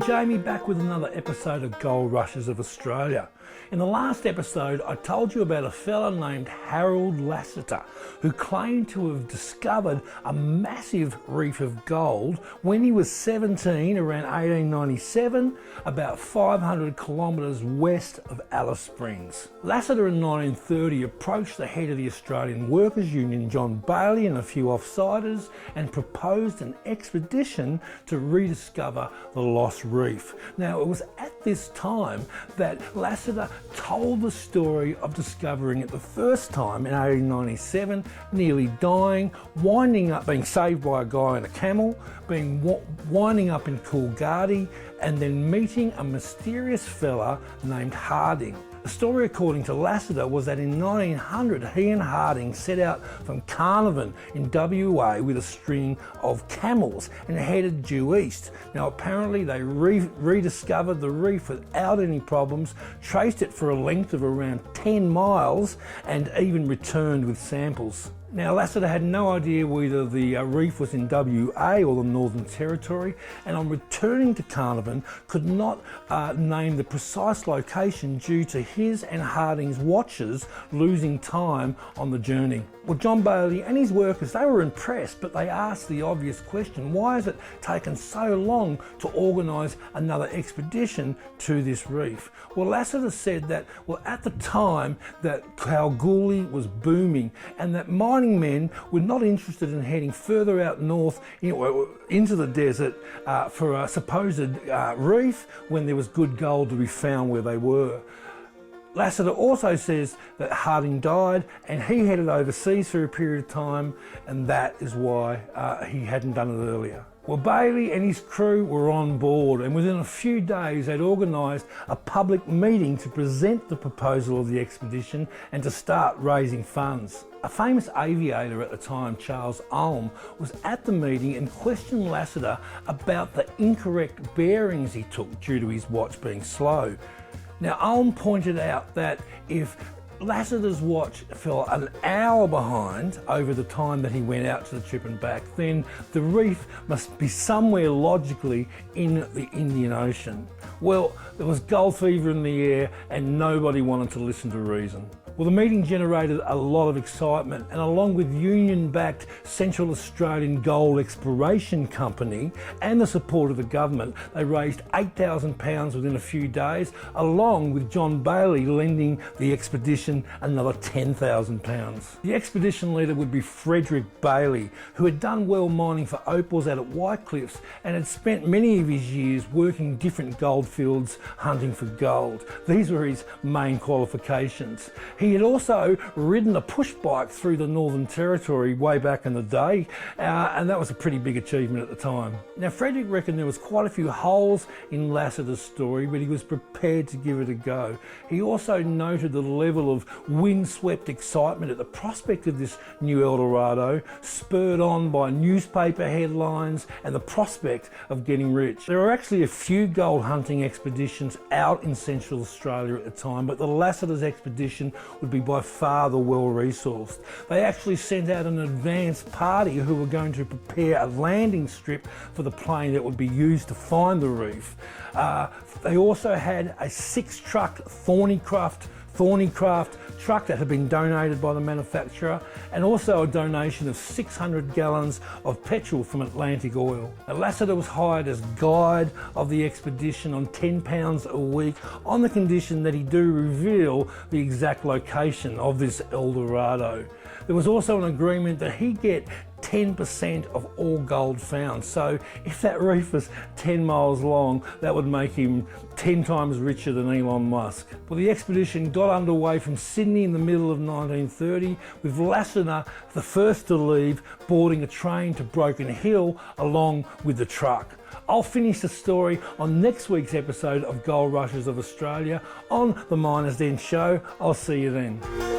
Jamie back with another episode of Gold Rushes of Australia. In the last episode I told you about a fella named Harold Lasseter who claimed to have discovered a massive reef of gold when he was 17 around 1897, about 500 kilometres west of Alice Springs. Lasseter in 1930 approached the head of the Australian Workers' Union, John Bailey, and a few offsiders and proposed an expedition to rediscover the lost reef. Now it was at this time that Lasseter told the story of discovering it the first time in 1897, nearly dying, winding up being saved by a guy on a camel, winding up in Coolgardie, and then meeting a mysterious fella named Harding. The story, according to Lasseter, was that in 1900 he and Harding set out from Carnarvon in WA with a string of camels and headed due east. Now apparently they rediscovered the reef without any problems, traced it for a length of around 10 miles and even returned with samples. Now Lasseter had no idea whether the reef was in WA or the Northern Territory, and on returning to Carnarvon could not name the precise location due to his and Harding's watches losing time on the journey. Well, John Bailey and his workers, they were impressed, but they asked the obvious question: why has it taken so long to organise another expedition to this reef? Well, Lasseter said that, well, at the time that Kalgoorlie was booming and that mining men were not interested in heading further out north into the desert for a supposed reef when there was good gold to be found where they were. Lasseter also says that Harding died and he headed overseas for a period of time, and that is why he hadn't done it earlier. Well, Bailey and his crew were on board, and within a few days they'd organised a public meeting to present the proposal of the expedition and to start raising funds. A famous aviator at the time, Charles Ulm, was at the meeting and questioned Lasseter about the incorrect bearings he took due to his watch being slow. Now, Ulm pointed out that if Lasseter's watch fell an hour behind over the time that he went out to the trip and back, then the reef must be somewhere logically in the Indian Ocean. Well, there was gold fever in the air and nobody wanted to listen to reason. Well, the meeting generated a lot of excitement, and along with union-backed Central Australian Gold Exploration Company and the support of the government, they raised £8,000 within a few days, along with John Bailey lending the expedition another £10,000. The expedition leader would be Frederick Bailey, who had done well mining for opals out at Whitecliffs and had spent many of his years working different gold fields hunting for gold. These were his main qualifications. He had also ridden a push bike through the Northern Territory way back in the day, and that was a pretty big achievement at the time. Now, Frederick reckoned there was quite a few holes in Lasseter's story, but he was prepared to give it a go. He also noted the level of windswept excitement at the prospect of this new El Dorado, spurred on by newspaper headlines and the prospect of getting rich. There were actually a few gold hunting expeditions out in Central Australia at the time, but the Lasseter's expedition would be by far the well-resourced. They actually sent out an advance party who were going to prepare a landing strip for the plane that would be used to find the reef. They also had a 6-truck Thornycraft truck that had been donated by the manufacturer, and also a donation of 600 gallons of petrol from Atlantic Oil. Now, Lasseter was hired as guide of the expedition on £10 a week on the condition that he do reveal the exact location of this El Dorado. There was also an agreement that he get 10% of all gold found. So if that reef was 10 miles long, that would make him 10 times richer than Elon Musk. Well, the expedition got underway from Sydney in the middle of 1930, with Lasseter the first to leave, boarding a train to Broken Hill along with the truck. I'll finish the story on next week's episode of Gold Rushes of Australia on the Miners Den Show. I'll see you then.